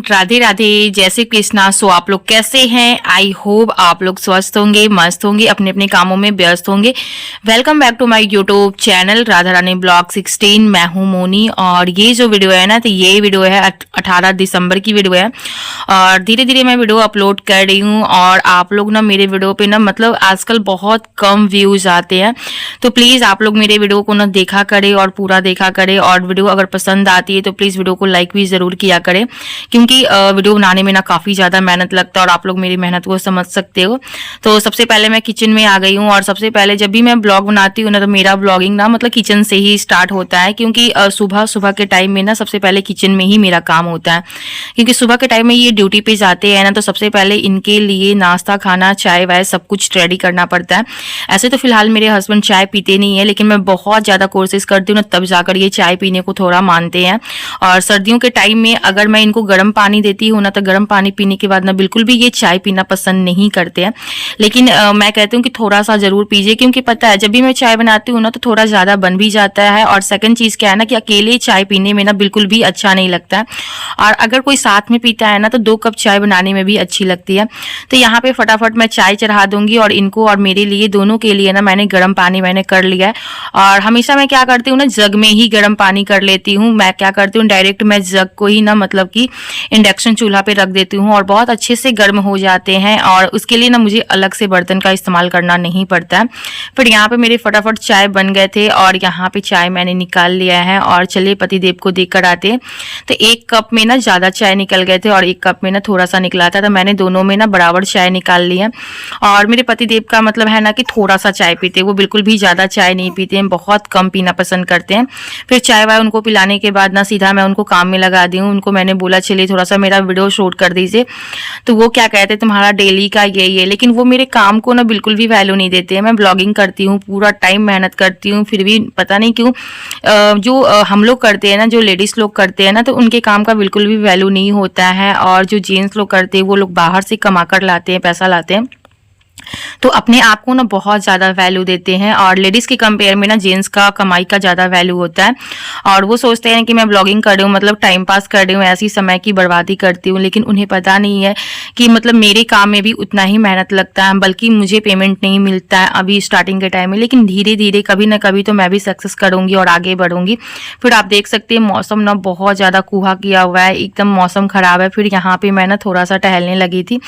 राधे राधे, जय श्री कृष्णा। सो आप लोग कैसे हैं? आई होप आप लोग स्वस्थ होंगे, मस्त होंगे, अपने अपने कामों में व्यस्त होंगे। Welcome back to my YouTube channel Radha Rani blog 16। मैं हूं मोनी और ये जो वीडियो है ना, तो ये वीडियो है 18 दिसंबर की वीडियो है और धीरे धीरे मैं वीडियो अपलोड कर रही हूँ। और आप लोग ना मेरे वीडियो पे ना मतलब आजकल बहुत कम व्यूज आते हैं, तो प्लीज़ आप लोग मेरे वीडियो को ना देखा करें और पूरा देखा करें। और वीडियो अगर पसंद आती है तो प्लीज़ वीडियो को लाइक भी ज़रूर किया करें, क्योंकि वीडियो बनाने में ना काफ़ी ज़्यादा मेहनत लगता है और आप लोग मेरी मेहनत को समझ सकते हो। तो सबसे पहले मैं किचन में आ गई हूँ और सबसे पहले जब भी मैं ब्लॉग बनाती हूँ ना, तो मेरा ब्लॉगिंग ना मतलब किचन से ही स्टार्ट होता है, क्योंकि सुबह सुबह के टाइम में ना सबसे पहले किचन में ही मेरा काम होता है। क्योंकि सुबह के टाइम में ये ड्यूटी पे जाते हैं ना, तो सबसे पहले इनके लिए नाश्ता खाना चाय वाय सब कुछ रेडी करना पड़ता है। ऐसे तो फिलहाल मेरे हस्बैंड चाय पीते नहीं है, लेकिन मैं बहुत ज़्यादा कोशिश करती हूँ ना, तब जाकर ये चाय पीने को थोड़ा मानते हैं। और सर्दियों के टाइम में अगर मैं इनको गर्म पानी देती हूँ ना, तो गर्म पानी पीने के बाद ना बिल्कुल भी ये चाय पीना पसंद नहीं करते हैं। लेकिन मैं कहती हूँ कि थोड़ा सा ज़रूर पीजिए, क्योंकि पता है जब भी मैं चाय बनाती हूँ ना, तो थोड़ा ज़्यादा बन भी जाता है। और सेकंड चीज़ क्या है ना, कि अकेले चाय पीने में ना बिल्कुल भी अच्छा नहीं लगता है, और अगर कोई साथ में पीता है ना, तो 2 कप चाय बनाने में भी अच्छी लगती है। तो यहाँ पे फटाफट मैं चाय चढ़ा दूंगी और इनको और मेरे लिए दोनों के लिए ना मैंने गर्म पानी मैंने कर लिया है। और हमेशा मैं क्या करती हूँ ना, जग में ही गर्म पानी कर लेती हूँ। मैं क्या करती हूँ, डायरेक्ट मैं जग को ही ना मतलब कि इंडक्शन चूल्हा पे रख देती हूँ और बहुत अच्छे से गर्म हो जाते हैं, और उसके लिए ना मुझे अलग से बर्तन का इस्तेमाल करना नहीं पड़ता है। फिर यहाँ पे मेरे फटाफट चाय बन गए थे और यहाँ पे चाय मैंने निकाल लिया है। और चलिए पतिदेव को देकर आते हैं। तो 1 कप में ना ज़्यादा चाय निकल गए थे और 1 कप में ना थोड़ा सा निकला था, तो मैंने दोनों में ना बराबर चाय निकाल ली है। और मेरे पतिदेव का मतलब है ना कि थोड़ा सा चाय पीते, वो बिल्कुल भी ज़्यादा चाय नहीं पीते हैं, बहुत कम पीना पसंद करते हैं। फिर चाय वाय उनको पिलाने के बाद ना सीधा मैं उनको काम में लगा दी हूँ। उनको मैंने बोला चलिए थोड़ा सा मेरा वीडियो शूट कर दीजिए। तो वो क्या कहते हैं, तुम्हारा डेली का यही है। लेकिन वो मेरे काम को ना बिल्कुल भी वैल्यू नहीं देते हैं। मैं ब्लॉगिंग करती हूँ, पूरा टाइम मेहनत करती हूँ, फिर भी पता नहीं क्यों जो हम लोग करते हैं ना, जो लेडीज़ लोग करते हैं ना, तो उनके काम का बिल्कुल भी वैल्यू नहीं होता है। और जो जेंट्स लोग करते हैं, वो लोग बाहर से कमा कर लाते हैं, पैसा लाते हैं, तो अपने आप को ना बहुत ज़्यादा वैल्यू देते हैं। और लेडीज़ के कंपेयर में ना जेंट्स का कमाई का ज़्यादा वैल्यू होता है। और वो सोचते हैं कि मैं ब्लॉगिंग कर रही हूँ, मतलब टाइम पास कर रही हूँ, ऐसी समय की बर्बादी करती हूँ। लेकिन उन्हें पता नहीं है कि मतलब मेरे काम में भी उतना ही मेहनत लगता है, बल्कि मुझे पेमेंट नहीं मिलता है अभी स्टार्टिंग के टाइम में। लेकिन धीरे धीरे कभी ना कभी तो मैं भी सक्सेस करूँगी और आगे बढ़ूंगी। फिर आप देख सकते हैं मौसम ना बहुत ज़्यादा कुहा किया हुआ है, एकदम मौसम ख़राब है। फिर यहाँ पर मैं ना थोड़ा सा टहलने लगी थी,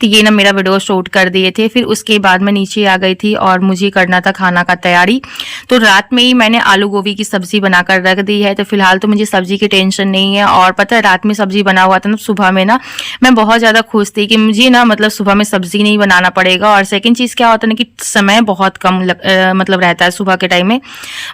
तो ये ना मेरा वीडियो शूट कर दिए थे। फिर उसके बाद मैं नीचे आ गई थी और मुझे करना था खाना का तैयारी। तो रात में ही मैंने आलू गोभी की सब्जी बनाकर रख दी है, तो फिलहाल तो मुझे सब्जी की टेंशन नहीं है। और पता है रात में सब्जी बना हुआ था ना, सुबह में ना मैं बहुत ज़्यादा खुश थी कि मुझे ना मतलब सुबह में सब्जी नहीं बनाना पड़ेगा। और सेकंड चीज़ क्या होता है ना, कि समय बहुत कम मतलब रहता है सुबह के टाइम में।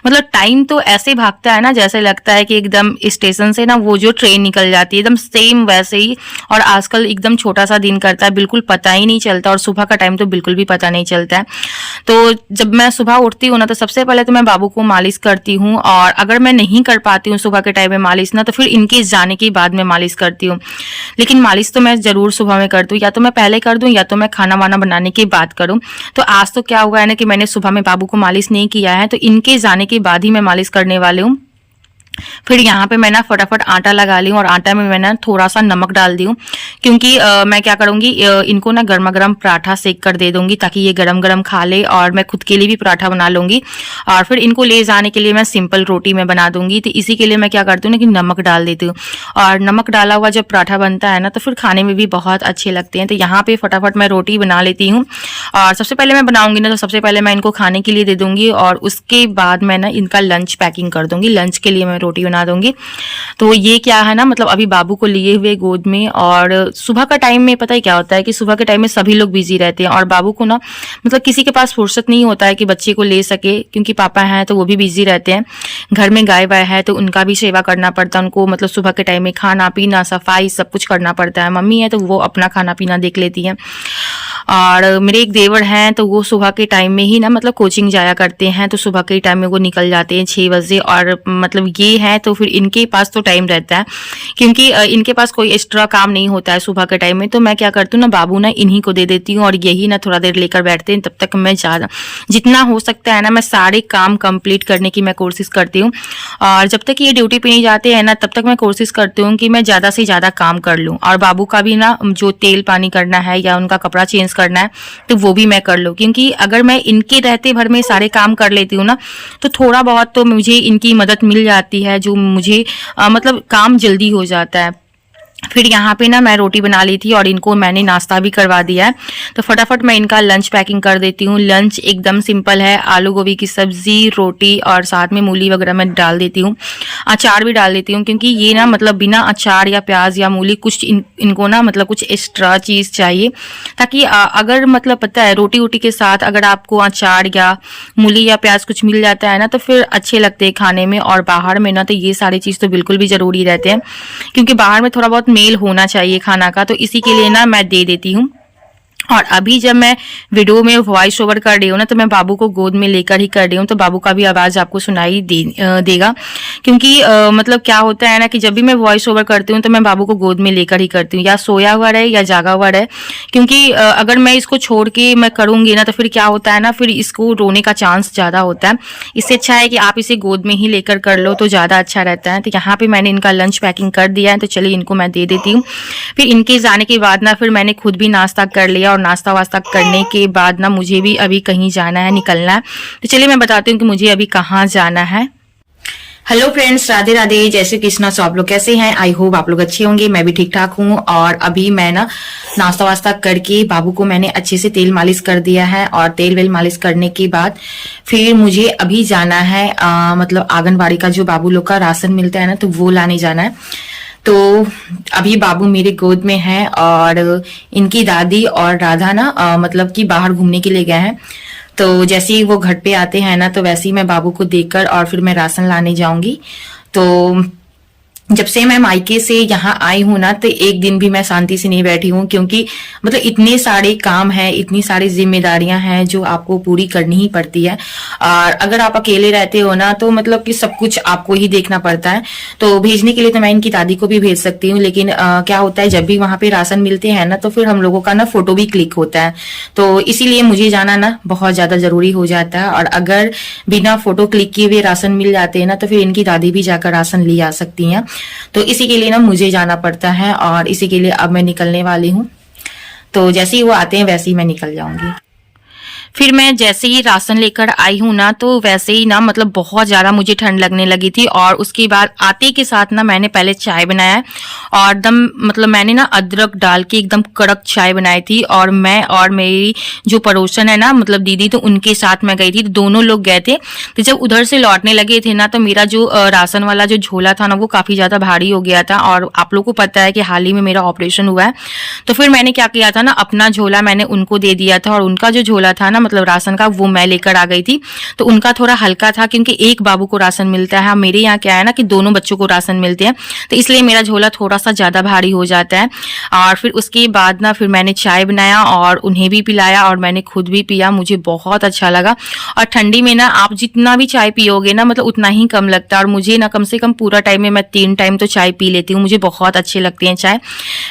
मतलब टाइम तो ऐसे भागता है ना, जैसे लगता है कि एकदम स्टेशन से ना वो जो ट्रेन निकल जाती है, एकदम सेम वैसे ही। और आजकल एकदम छोटा सा दिन करता है, बिल्कुल पता ही नहीं चलता। और सुबह का टाइम तो बिल्कुल भी पता नहीं चलता है। तो जब मैं सुबह उठती हूँ ना, तो सबसे पहले तो मैं बाबू को मालिश करती हूँ। और अगर मैं नहीं कर पाती हूँ सुबह के टाइम में मालिश ना, तो फिर इनके जाने के बाद में मालिश करती हूँ। लेकिन मालिश तो मैं ज़रूर सुबह में कर दूँ, या तो मैं पहले कर दूँ या तो मैं खाना वाना बनाने के बाद करूँ। तो आज तो क्या हुआ है ना, कि मैंने सुबह में बाबू को मालिश नहीं किया है, तो इनके जाने के बाद ही मैं मालिश करने वाली हूँ। फिर यहाँ पे मैं ना फटाफट आटा लगा ली हूँ और आटा में मैंने थोड़ा सा नमक डाल दी हूँ, क्योंकि मैं क्या करूँगी, इनको ना गर्मा गर्म पराठा सेक कर दे दूँगी, ताकि ये गरम गरम खा ले। और मैं खुद के लिए भी पराठा बना लूँगी। और फिर इनको ले जाने के लिए मैं सिंपल रोटी में बना दूँगी। तो इसी के लिए मैं क्या करती हूँ ना, कि नमक डाल देती हूँ। और नमक डाला हुआ जब पराठा बनता है ना, तो फिर खाने में भी बहुत अच्छे लगते हैं। तो यहाँ पर फटाफट मैं रोटी बना लेती हूँ। और सबसे पहले मैं बनाऊँगी ना, तो सबसे पहले मैं इनको खाने के लिए दे दूँगी, और उसके बाद मैं ना इनका लंच पैकिंग कर दूँगी। लंच के लिए मैं रोटी बना दूंगी। तो ये क्या है ना, मतलब अभी बाबू को लिए हुए गोद में। और सुबह का टाइम में पता है क्या होता है, कि सुबह के टाइम में सभी लोग बिजी रहते हैं, और बाबू को ना मतलब किसी के पास फुर्सत नहीं होता है कि बच्चे को ले सके, क्योंकि पापा हैं तो वो भी बिजी रहते हैं। घर में गाय वाय है तो उनका भी सेवा करना पड़ता है उनको, मतलब सुबह के टाइम में खाना पीना सफाई सब कुछ करना पड़ता है। मम्मी है तो वो अपना खाना पीना देख लेती है। और मेरे एक देवर हैं तो वो सुबह के टाइम में ही ना मतलब कोचिंग जाया करते हैं, तो सुबह के टाइम में वो निकल जाते हैं 6 बजे। और मतलब ये है तो फिर इनके पास तो टाइम रहता है, क्योंकि इनके पास कोई एक्स्ट्रा काम नहीं होता है सुबह के टाइम में। तो मैं क्या करती हूँ ना, बाबू ना इन्हीं को दे देती हूँ और यही ना थोड़ा देर लेकर बैठते हैं। तब तक मैं ज़्यादा जितना हो सकता है ना मैं सारे काम कंप्लीट करने की मैं कोशिश करती हूँ। और जब तक ये ड्यूटी पे नहीं जाते हैं ना तब तक मैं कोशिश करती हूँ कि मैं ज़्यादा से ज़्यादा काम कर लूँ। और बाबू का भी ना जो तेल पानी करना है या उनका कपड़ा चेंज करना है तो वो भी मैं कर लूँ, क्योंकि अगर मैं इनके रहते भर में सारे काम कर लेती हूँ ना तो थोड़ा बहुत तो मुझे इनकी मदद मिल जाती है, जो मुझे मतलब काम जल्दी हो जाता है। फिर यहाँ पे ना मैं रोटी बना ली थी और इनको मैंने नाश्ता भी करवा दिया है, तो फटाफट मैं इनका लंच पैकिंग कर देती हूँ। लंच एकदम सिंपल है, आलू गोभी की सब्जी, रोटी और साथ में मूली वगैरह मैं डाल देती हूँ। अचार भी डाल देती हूँ, क्योंकि ये ना मतलब बिना अचार या प्याज या मूली कुछ इनको ना मतलब कुछ एक्स्ट्रा चीज़ चाहिए, ताकि अगर मतलब पता है रोटी वोटी के साथ अगर आपको अचार या मूली या प्याज कुछ मिल जाता है ना तो फिर अच्छे लगते हैं खाने में। और बाहर में ना तो ये सारी चीज़ तो बिल्कुल भी ज़रूरी रहते हैं, क्योंकि बाहर में थोड़ा बहुत मेल होना चाहिए खाना का, तो इसी के लिए ना मैं दे देती हूँ। और अभी जब मैं वीडियो में वॉइस ओवर कर रही हूँ ना तो मैं बाबू को गोद में लेकर ही कर रही हूँ, तो बाबू का भी आवाज़ आपको सुनाई देगा। क्योंकि मतलब क्या होता है ना कि जब भी मैं वॉइस ओवर करती हूँ तो मैं बाबू को गोद में लेकर ही करती हूँ, या सोया हुआ रहे या जागा हुआ रहे। क्योंकि अगर मैं इसको छोड़ के मैं करूँगी ना तो फिर क्या होता है ना, फिर इसको रोने का चांस ज़्यादा होता है। इससे अच्छा है कि आप इसे गोद में ही लेकर कर लो तो ज़्यादा अच्छा रहता है। तो यहाँ पर मैंने इनका लंच पैकिंग कर दिया है, तो चलिए इनको मैं दे देती हूँ। फिर इनके जाने के बाद ना फिर मैंने खुद भी नाश्ता कर लिया, और नाश्ता वास्ता करने के बाद ना मुझे भी अभी कहीं जाना है, निकलना है। तो चलिए मैं बताती हूँ कि मुझे अभी कहाँ जाना है। हेलो फ्रेंड्स, राधे राधे, जय श्री कृष्णा। सो आप लोग कैसे हैं? आई होप आप लोग अच्छे होंगे। मैं भी ठीक ठाक हूँ। और अभी मैं ना नाश्ता वास्ता करके बाबू को मैंने अच्छे से तेल मालिश कर दिया है, और तेल वेल मालिश करने के बाद फिर मुझे अभी जाना है मतलब आंगनबाड़ी का जो बाबू लोग का राशन मिलता है ना तो वो लाने जाना है। तो अभी बाबू मेरे गोद में है और इनकी दादी और राधा ना मतलब कि बाहर घूमने के लिए गए हैं। तो जैसे ही वो घर पे आते हैं ना तो वैसे ही मैं बाबू को देखकर और फिर मैं राशन लाने जाऊंगी। तो जब से मैं मायके से यहाँ आई हूँ ना तो एक दिन भी मैं शांति से नहीं बैठी हूँ, क्योंकि मतलब इतने सारे काम हैं, इतनी सारी जिम्मेदारियां हैं जो आपको पूरी करनी ही पड़ती है। और अगर आप अकेले रहते हो ना तो मतलब कि सब कुछ आपको ही देखना पड़ता है। तो भेजने के लिए तो मैं इनकी दादी को भी भेज सकती हूँ, लेकिन क्या होता है जब भी वहां पे राशन मिलते हैं ना तो फिर हम लोगों का ना फोटो भी क्लिक होता है, तो इसीलिए मुझे जाना ना बहुत ज्यादा जरूरी हो जाता है। और अगर बिना फोटो क्लिक किए हुए राशन मिल जाते हैं ना तो फिर इनकी दादी भी जाकर राशन ले आ सकती हैं। तो इसी के लिए ना मुझे जाना पड़ता है, और इसी के लिए अब मैं निकलने वाली हूँ। तो जैसे ही वो आते हैं वैसे ही मैं निकल जाऊंगी। फिर मैं जैसे ही राशन लेकर आई हूँ ना तो वैसे ही ना मतलब बहुत ज़्यादा मुझे ठंड लगने लगी थी। और उसके बाद आते के साथ ना मैंने पहले चाय बनाया है, और एकदम मतलब मैंने ना अदरक डाल के एकदम कड़क चाय बनाई थी। और मैं और मेरी जो पड़ोसन है ना मतलब दीदी, तो उनके साथ मैं गई थी, तो दोनों लोग गए थे। तो जब उधर से लौटने लगे थे ना तो मेरा जो राशन वाला जो झोला था ना वो काफ़ी ज़्यादा भारी हो गया था। और आप लोग को पता है कि हाल ही में मेरा ऑपरेशन हुआ है, तो फिर मैंने क्या किया था ना, अपना झोला मैंने उनको दे दिया था, और उनका जो झोला था ना मतलब राशन का वो मैं लेकर आ गई थी। तो उनका थोड़ा हल्का था, क्योंकि एक बाबू को राशन मिलता है, मेरे यहाँ क्या है ना कि दोनों बच्चों को राशन मिलते हैं, तो इसलिए मेरा झोला थोड़ा सा ज़्यादा भारी हो जाता है। और फिर उसके बाद ना फिर मैंने चाय बनाया और उन्हें भी पिलाया, और मैंने खुद भी पिया, मुझे बहुत अच्छा लगा। और ठंडी में ना आप जितना भी चाय पियोगे ना मतलब उतना ही कम लगता है। और मुझे ना कम से कम पूरा टाइम में मैं 3 टाइम तो चाय पी लेती हूँ, मुझे बहुत अच्छी लगती है चाय।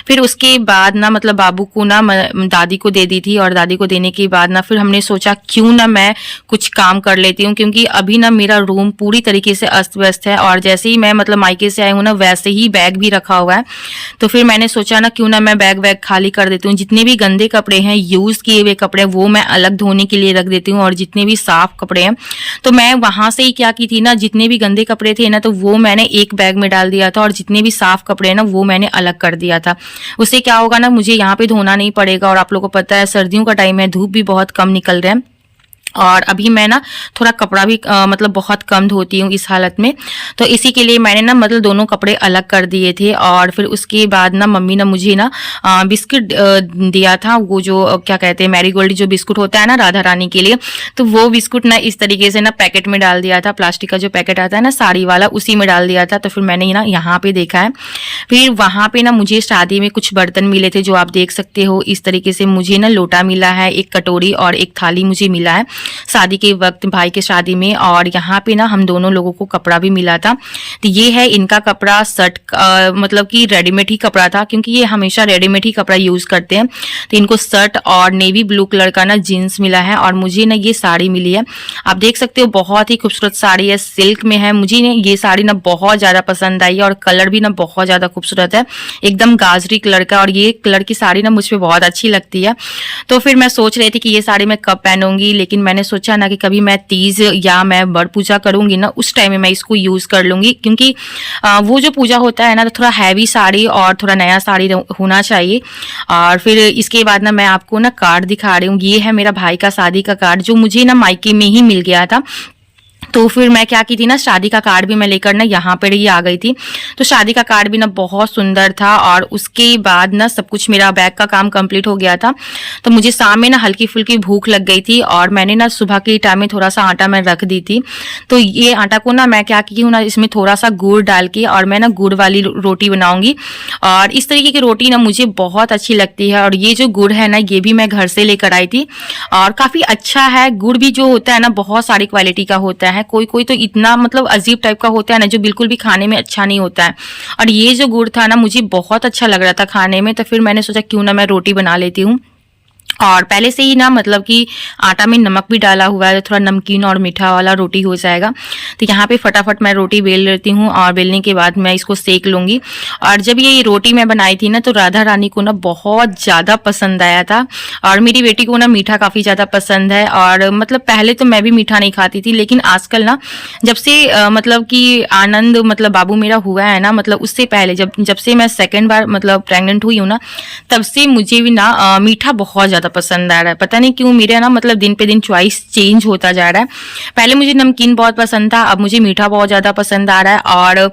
फिर उसके बाद ना मतलब बाबू को ना दादी को दे दी थी, और दादी को देने के बाद ना फिर हमने सोचा क्यों ना मैं कुछ काम कर लेती हूँ, क्योंकि अभी ना मेरा रूम पूरी तरीके से अस्त व्यस्त है। और जैसे ही मैं मतलब मायके से आई हूँ ना वैसे ही बैग भी रखा हुआ है। तो फिर मैंने सोचा ना क्यों ना मैं बैग खाली कर देती हूँ, जितने भी गंदे कपड़े हैं, यूज किए हुए कपड़े वो मैं अलग धोने के लिए रख देती हूँ, और जितने भी साफ कपड़े हैं तो मैं वहां से ही क्या की थी ना, जितने भी गंदे कपड़े थे ना तो वो मैंने एक बैग में डाल दिया था, और जितने भी साफ कपड़े हैं ना वो मैंने अलग कर दिया था। उससे क्या होगा ना, मुझे यहाँ पे धोना नहीं पड़ेगा। और आप लोगों को पता है सर्दियों का टाइम है, धूप भी बहुत कम निकल रहा है, और अभी मैं ना थोड़ा कपड़ा भी मतलब बहुत कम धोती हूँ इस हालत में, तो इसी के लिए मैंने ना मतलब दोनों कपड़े अलग कर दिए थे। और फिर उसके बाद ना मम्मी ने मुझे ना बिस्किट दिया था, वो जो क्या कहते हैं मैरीगोल्ड जो बिस्कुट होता है ना राधा रानी के लिए, तो वो बिस्कुट ना इस तरीके से ना पैकेट में डाल दिया था, प्लास्टिक का जो पैकेट आता है ना साड़ी वाला, उसी में डाल दिया था। तो फिर मैंने ना यहाँ पे देखा है। फिर वहाँ पे ना मुझे शादी में कुछ बर्तन मिले थे जो आप देख सकते हो इस तरीके से। मुझे ना लोटा मिला है, एक कटोरी और एक थाली मुझे मिला है शादी के वक्त भाई के शादी में। और यहाँ पे ना हम दोनों लोगों को कपड़ा भी मिला था। तो ये है इनका कपड़ा, शर्ट मतलब कि रेडीमेड ही कपड़ा था, क्योंकि ये हमेशा रेडीमेड ही कपड़ा यूज करते हैं। तो इनको शर्ट और नेवी ब्लू कलर का ना जीन्स मिला है, और मुझे ना ये साड़ी मिली है। आप देख सकते हो बहुत ही खूबसूरत साड़ी है, सिल्क में है। मुझे ना ये साड़ी ना बहुत ज्यादा पसंद आई है, और कलर भी ना बहुत ज्यादा खूबसूरत है, एकदम गाजरी कलर का। और ये कलर की साड़ी ना मुझ पे बहुत अच्छी लगती है। तो फिर मैं सोच रही थी कि ये साड़ी मैं कब पहनूंगी, लेकिन मैंने सोचा ना कि कभी मैं तीज या मैं बड़ पूजा करूंगी ना, उस टाइम में मैं इसको यूज कर लूंगी, क्योंकि वो जो पूजा होता है ना, तो थोड़ा हैवी साड़ी और थोड़ा नया साड़ी होना चाहिए। और फिर इसके बाद ना मैं आपको ना कार्ड दिखा रही हूँ। ये है मेरा भाई का शादी का कार्ड, जो मुझे ना मायके में ही मिल गया था। तो फिर मैं क्या की थी ना, शादी का कार्ड भी मैं लेकर ना यहाँ पर ही आ गई थी। तो शादी का कार्ड भी ना बहुत सुंदर था। और उसके बाद ना सब कुछ मेरा बैग का काम कंप्लीट हो गया था। तो मुझे शाम में ना हल्की फुल्की भूख लग गई थी, और मैंने ना सुबह के टाइम में थोड़ा सा आटा मैं रख दी थी। तो ये आटा को ना मैं क्या की हूँ ना, इसमें थोड़ा सा गुड़ डाल के, और मैं ना गुड़ वाली रोटी बनाऊंगी। और इस तरीके की रोटी ना मुझे बहुत अच्छी लगती है। और ये जो गुड़ है ना, ये भी मैं घर से लेकर आई थी, और काफी अच्छा है। गुड़ भी जो होता है ना बहुत सारी क्वालिटी का होता है, कोई कोई तो इतना मतलब अजीब टाइप का होता है ना, जो बिल्कुल भी खाने में अच्छा नहीं होता है। और ये जो गुड़ था ना, मुझे बहुत अच्छा लग रहा था खाने में। तो फिर मैंने सोचा क्यों ना मैं रोटी बना लेती हूँ। और पहले से ही ना मतलब कि आटा में नमक भी डाला हुआ है, तो थोड़ा नमकीन और मीठा वाला रोटी हो जाएगा। तो यहाँ पे फटाफट मैं रोटी बेल लेती हूँ, और बेलने के बाद मैं इसको सेक लूंगी। और जब ये रोटी मैं बनाई थी ना, तो राधा रानी को ना बहुत ज़्यादा पसंद आया था। और मेरी बेटी को ना मीठा काफ़ी ज़्यादा पसंद है। और मतलब पहले तो मैं भी मीठा नहीं खाती थी, लेकिन आजकल ना जब से मतलब कि आनंद मतलब बाबू मेरा हुआ है ना, मतलब उससे पहले जब से मैं सेकेंड बार मतलब प्रेग्नेंट हुई हूँ ना, तब से मुझे भी ना मीठा बहुत ज़्यादा पसंद आ रहा है। पता नहीं क्यों मेरा ना मतलब दिन पे दिन चॉइस चेंज होता जा रहा है। पहले मुझे नमकीन बहुत पसंद था, अब मुझे मीठा बहुत ज्यादा पसंद आ रहा है। और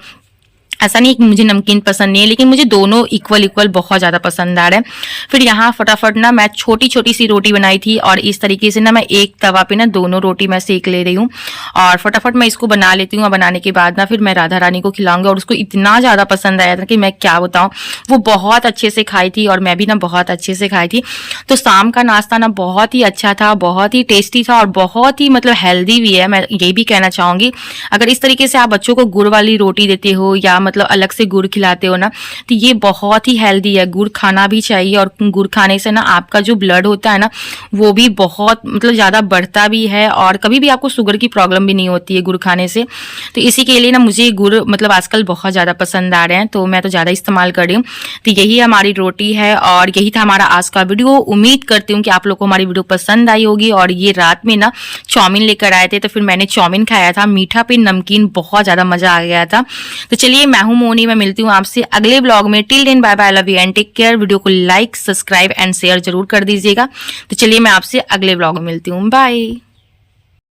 ऐसा नहीं कि मुझे नमकीन पसंद नहीं है, लेकिन मुझे दोनों इक्वल इक्वल बहुत ज़्यादा पसंद आ रहा है। फिर यहाँ फटाफट ना मैं छोटी छोटी सी रोटी बनाई थी, और इस तरीके से ना मैं एक तवा पे ना दोनों रोटी मैं सेक ले रही हूँ। और फटाफट मैं इसको बना लेती हूँ, और बनाने के बाद ना फिर मैं राधा रानी को खिलाऊंगी। और उसको इतना ज़्यादा पसंद आया था कि मैं क्या बताऊँ, वो बहुत अच्छे से खाई थी, और मैं भी ना बहुत अच्छे से खाई थी। तो शाम का नाश्ता ना बहुत ही अच्छा था, बहुत ही टेस्टी था, और बहुत ही मतलब हेल्दी भी है। मैं ये भी कहना चाहूँगी, अगर इस तरीके से आप बच्चों को गुड़ वाली रोटी देते हो, या मतलब अलग से गुड़ खिलाते हो ना, तो ये बहुत ही हेल्दी है। गुड़ खाना भी चाहिए, और गुड़ खाने से ना आपका जो ब्लड होता है ना, वो भी बहुत मतलब ज़्यादा बढ़ता भी है, और कभी भी आपको शुगर की प्रॉब्लम भी नहीं होती है गुड़ खाने से। तो इसी के लिए ना मुझे गुड़ मतलब आजकल बहुत ज़्यादा पसंद आ रहे हैं, तो मैं तो ज़्यादा इस्तेमाल कर रही हूँ। तो यही हमारी रोटी है, और यही था हमारा आज का वीडियो। उम्मीद करती हूँ कि आप लोग को हमारी वीडियो पसंद आई होगी। और ये रात में ना चाउमीन लेकर आए थे, तो फिर मैंने चाउमीन खाया था, मीठा पे नमकीन, बहुत ज़्यादा मज़ा आ गया था। तो चलिए, मैं हूँ मोनी, मैं मिलती हूँ आपसे अगले ब्लॉग में। Till then bye bye, love you and take care. Video को लाइक, सब्सक्राइब एंड शेयर जरूर कर दीजिएगा। तो चलिए, मैं आपसे अगले ब्लॉग में मिलती हूँ। बाय।